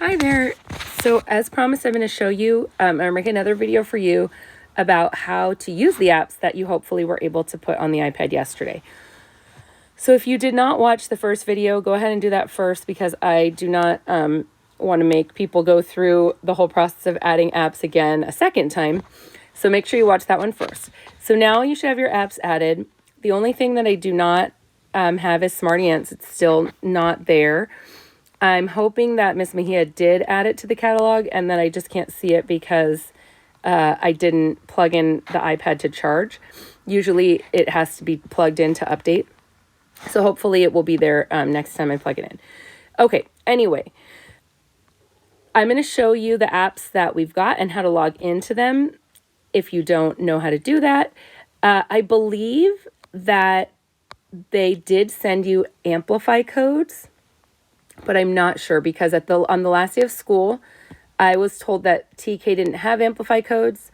Hi there. So as promised, I'm going to show you or make another video for you about how to use the apps that you hopefully were able to put on the iPad yesterday. So if you did not watch the first video, go ahead and do that first, because I do not want to make people go through the whole process of adding apps again a second time. So make sure you watch that one first. So now you should have your apps added. The only thing that I do not have is Smarty Ants. It's still not there. I'm hoping that Miss Mejia did add it to the catalog and that I just can't see it because I didn't plug in the iPad to charge. Usually it has to be plugged in to update. So hopefully it will be there next time I plug it in. Okay, anyway, I'm going to show you the apps that we've got and how to log into them if you don't know how to do that. I believe that they did send you Amplify codes, but I'm not sure because on the last day of school, I was told that TK didn't have Amplify codes,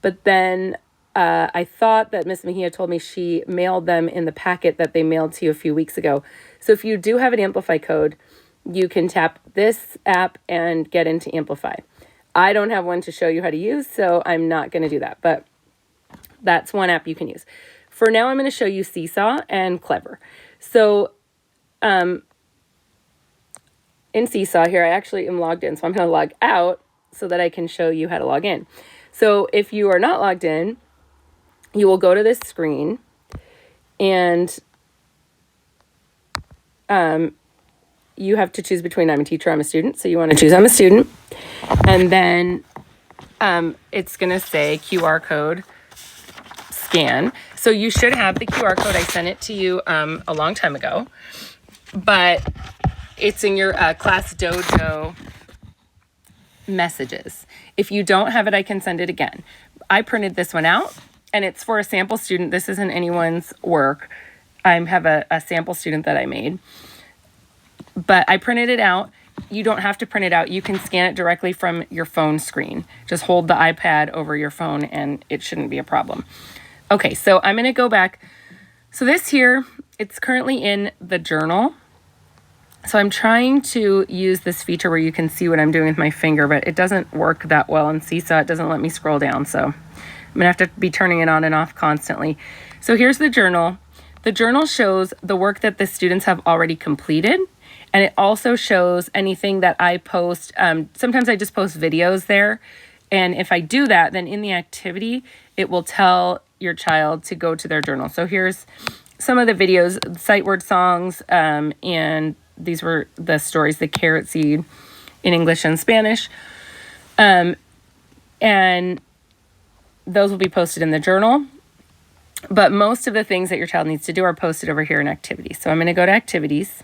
but then I thought that Miss Mejia told me she mailed them in the packet that they mailed to you a few weeks ago. So if you do have an Amplify code, you can tap this app and get into Amplify. I don't have one to show you how to use, so I'm not going to do that, but that's one app you can use. For now, I'm going to show you Seesaw and Clever. So in Seesaw here, I actually am logged in, so I'm going to log out so that I can show you how to log in. So if you are not logged in, you will go to this screen and you have to choose between I'm a teacher, I'm a student. So you want to choose I'm a student. And then it's going to say QR code scan. So you should have the QR code. I sent it to you a long time ago, but it's in your class dojo messages. If you don't have it, I can send it again. I printed this one out and it's for a sample student. This isn't anyone's work. I have a sample student that I made, but I printed it out. You don't have to print it out. You can scan it directly from your phone screen. Just hold the iPad over your phone and it shouldn't be a problem. Okay, so I'm going to go back. So this here, it's currently in the journal. So I'm trying to use this feature where you can see what I'm doing with my finger, but it doesn't work that well in Seesaw. It doesn't let me scroll down. So I'm going to have to be turning it on and off constantly. So here's the journal. The journal shows the work that the students have already completed. And it also shows anything that I post. Sometimes I just post videos there. And if I do that, then in the activity, it will tell your child to go to their journal. So here's some of the videos, sight word songs, and these were the stories, the carrot seed in English and Spanish. And those will be posted in the journal. But most of the things that your child needs to do are posted over here in activities. So I'm going to go to activities.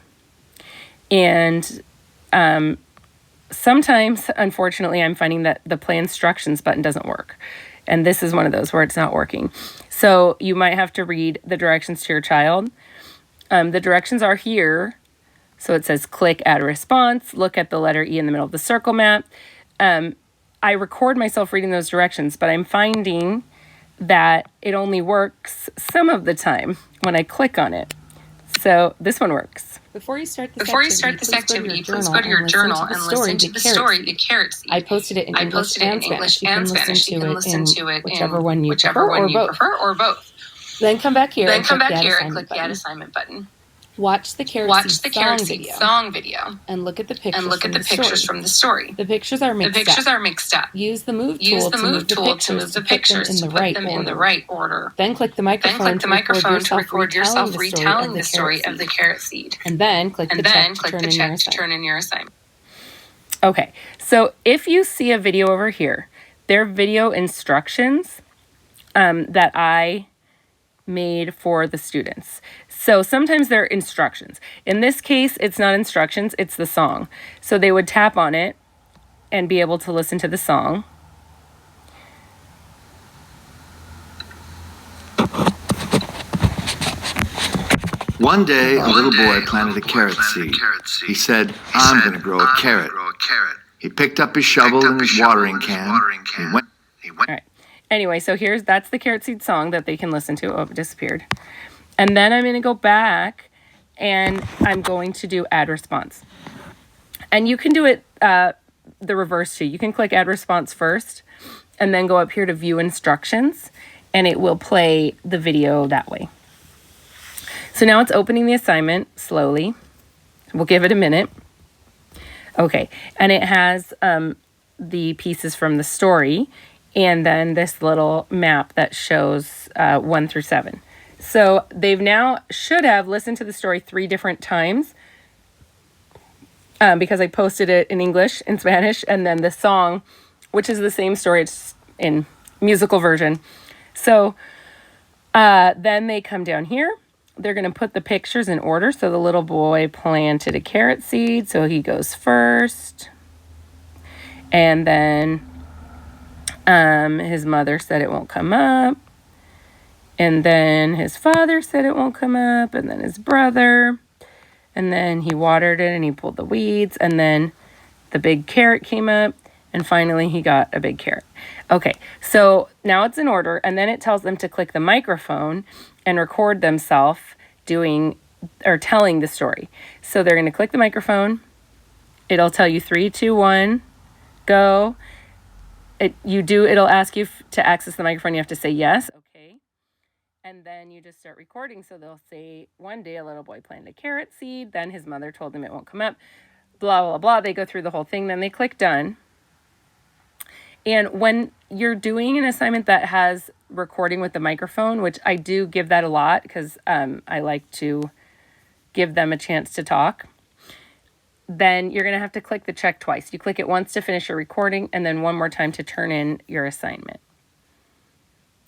And sometimes, unfortunately, I'm finding that the play instructions button doesn't work. And this is one of those where it's not working. So you might have to read the directions to your child. The directions are here. So it says click, add a response, look at the letter E in the middle of the circle map. I record myself reading those directions, but I'm finding that it only works some of the time when I click on it. So this one works. Before you start this activity, please go to your journal and listen to the story, The Carrot Seed. I posted it in English and Spanish. You can listen to it in whichever one you prefer or both. Then come back here and click the Add Assignment button. Watch the Carrot Seed song video and look at the pictures from the story. The pictures are mixed up. Use the Move tool to move the pictures to put them in the right order. Then click the microphone to record yourself retelling the story of the Carrot Seed. And then click the check to turn in your assignment. Okay, so if you see a video over here, they're video instructions that I made for the students. So sometimes they're instructions. In this case, it's not instructions, it's the song. So they would tap on it and be able to listen to the song. One day, a little boy planted a carrot seed. He said, I'm going to grow a carrot. He picked up his shovel and his watering can. He went. All right. Anyway, so that's the Carrot Seed song that they can listen to. Oh, it disappeared. And then I'm going to go back and I'm going to do add response. And you can do it the reverse too. You can click add response first and then go up here to view instructions, and it will play the video that way. So now it's opening the assignment slowly. We'll give it a minute. Okay, and it has the pieces from the story and then this little map that shows 1 through 7. So they've now should have listened to the story 3 different times because I posted it in English, in Spanish, and then the song, which is the same story, it's in musical version. So then they come down here. They're going to put the pictures in order. So the little boy planted a carrot seed, so he goes first. And then his mother said it won't come up. And then his father said it won't come up. And then his brother. And then he watered it and he pulled the weeds. And then the big carrot came up. And finally he got a big carrot. Okay, so now it's in order. And then it tells them to click the microphone and record themselves doing or telling the story. So they're going to click the microphone. It'll tell you 3, 2, 1, go. It'll ask you to access the microphone. You have to say yes. Okay. And then you just start recording. So they'll say, one day a little boy planted a carrot seed. Then his mother told him it won't come up. Blah, blah, blah. They go through the whole thing. Then they click done. And when you're doing an assignment that has recording with the microphone, which I do give that a lot because I like to give them a chance to talk, then you're going to have to click the check twice. You click it once to finish your recording and then one more time to turn in your assignment.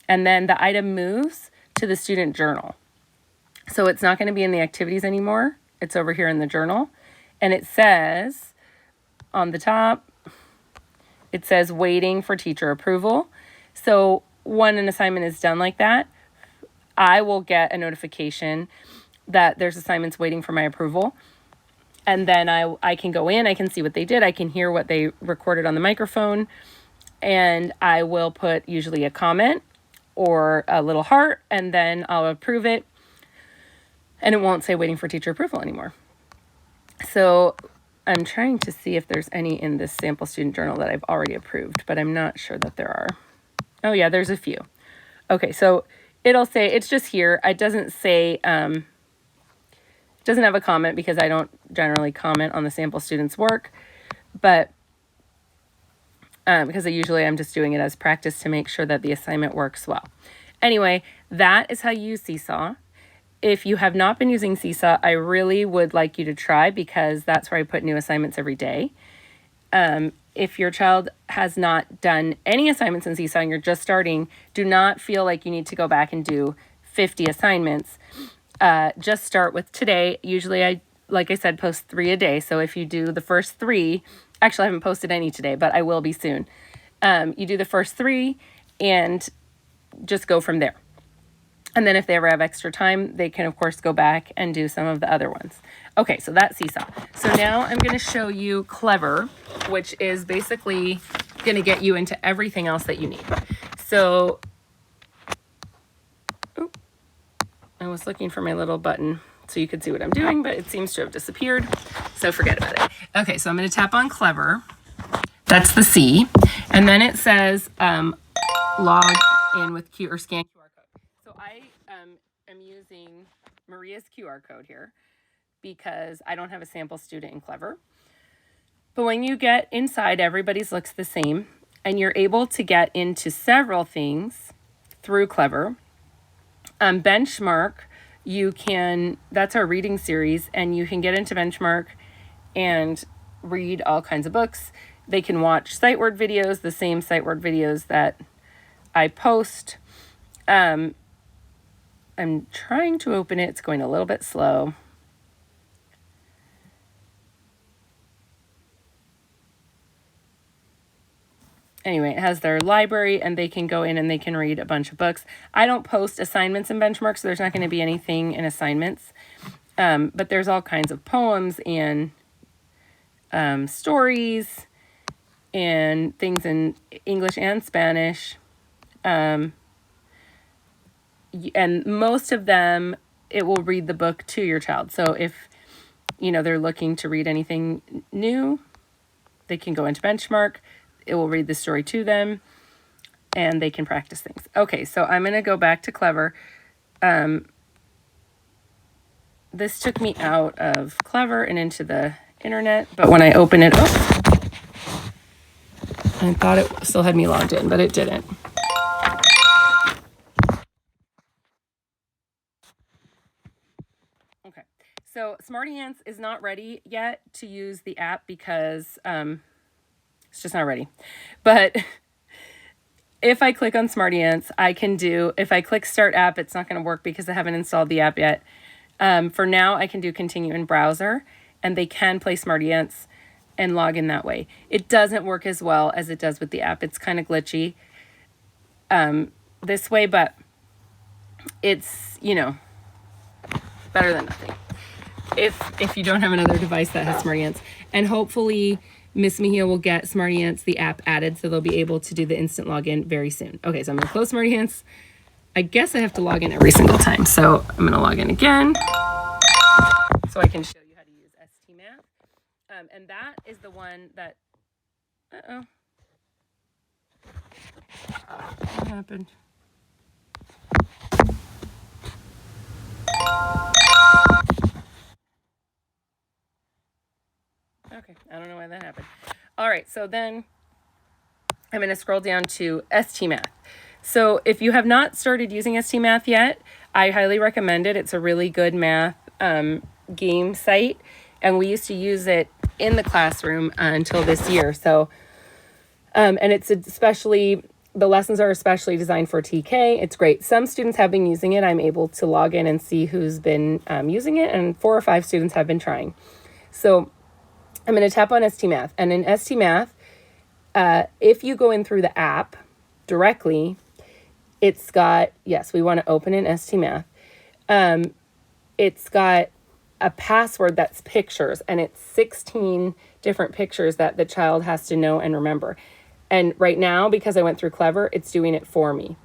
And then the item moves to the student journal. So it's not going to be in the activities anymore. It's over here in the journal. And it says on the top, it says waiting for teacher approval. So when an assignment is done like that, I will get a notification that there's assignments waiting for my approval. And then I can go in, I can see what they did. I can hear what they recorded on the microphone. And I will put usually a comment or a little heart, and then I'll approve it. And it won't say waiting for teacher approval anymore. So I'm trying to see if there's any in this sample student journal that I've already approved, but I'm not sure that there are. Oh yeah, there's a few. Okay, so it'll say, it's just here. It doesn't say, doesn't have a comment because I don't generally comment on the sample student's work, but because I'm just doing it as practice to make sure that the assignment works well. Anyway, that is how you use Seesaw. If you have not been using Seesaw, I really would like you to try because that's where I put new assignments every day. If your child has not done any assignments in Seesaw and you're just starting, do not feel like you need to go back and do 50 assignments. Just start with today. Usually like I said, post 3 a day. So if you do the first 3, actually I haven't posted any today, but I will be soon. You do the first 3 and just go from there. And then if they ever have extra time, they can, of course, go back and do some of the other ones. Okay, so that's Seesaw. So now I'm going to show you Clever, which is basically going to get you into everything else that you need. So, I was looking for my little button so you could see what I'm doing, but it seems to have disappeared. So forget about it. Okay, so I'm going to tap on Clever. That's the C. And then it says log in with scan QR code. So I am using Maria's QR code here because I don't have a sample student in Clever. But when you get inside, everybody's looks the same, and you're able to get into several things through Clever. Benchmark, that's our reading series, and you can get into Benchmark and read all kinds of books. They can watch sight word videos, the same sight word videos that I post. I'm trying to open it. It's going a little bit slow. Anyway, it has their library and they can go in and they can read a bunch of books. I don't post assignments in Benchmark, so there's not going to be anything in assignments. But there's all kinds of poems and stories and things in English and Spanish. And most of them, it will read the book to your child. So if, they're looking to read anything new, They can go into benchmark. It will read the story to them, and they can practice things. Okay, so I'm going to go back to Clever. This took me out of Clever and into the internet, but when I open it up, I thought it still had me logged in, but it didn't. Okay, so Smarty Ants is not ready yet to use the app because it's just not ready. But if I click on Smarty Ants, I can do, if I click Start App, it's not going to work because I haven't installed the app yet. For now, I can do Continue in Browser, and they can play Smarty Ants and log in that way. It doesn't work as well as it does with the app. It's kind of glitchy this way, but it's, you know, better than nothing. If you don't have another device that has Smarty Ants. And hopefully Miss Mejia will get Smarty Ants, the app, added so they'll be able to do the instant login very soon. Okay, so I'm going to close Smarty Ants. I guess I have to log in every single time. So I'm going to log in again so I can show you how to use STMath. And that is the one that, what happened? Okay, I don't know why that happened. All right, so then I'm going to scroll down to STMath. So if you have not started using STMath yet, I highly recommend it. It's a really good math game site, and we used to use it in the classroom until this year. So, and it's especially, the lessons are especially designed for TK. It's great. Some students have been using it. I'm able to log in and see who's been using it, and 4 or 5 students have been trying. So I'm going to tap on STMath, and in STMath, if you go in through the app directly, it's got, yes, we want to open in STMath. It's got a password that's pictures, and it's 16 different pictures that the child has to know and remember. And right now, because I went through Clever, it's doing it for me.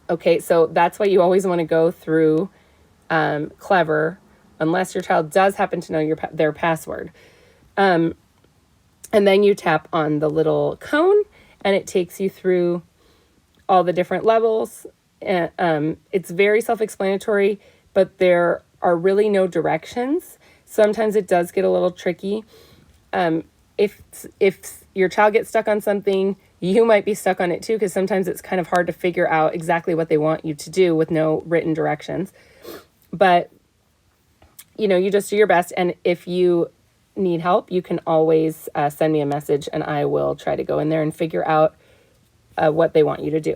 Okay, so that's why you always want to go through Clever, unless your child does happen to know their password. And then you tap on the little cone, and it takes you through all the different levels. It's very self-explanatory, but there are really no directions. Sometimes it does get a little tricky. If your child gets stuck on something, you might be stuck on it too, because sometimes it's kind of hard to figure out exactly what they want you to do with no written directions. But, you know, you just do your best. And if you need help, you can always send me a message, and I will try to go in there and figure out what they want you to do.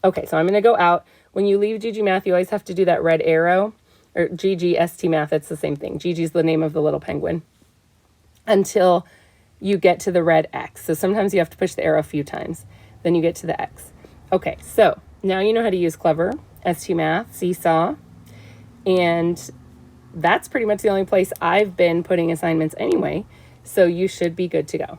Okay, so I'm going to go out. When you leave GG Math, you always have to do that red arrow, or GG STMath, it's the same thing. GG's the name of the little penguin, until you get to the red X. So sometimes you have to push the arrow a few times. Then you get to the X. Okay, so now you know how to use Clever, STMath, Seesaw, and that's pretty much the only place I've been putting assignments anyway. So you should be good to go.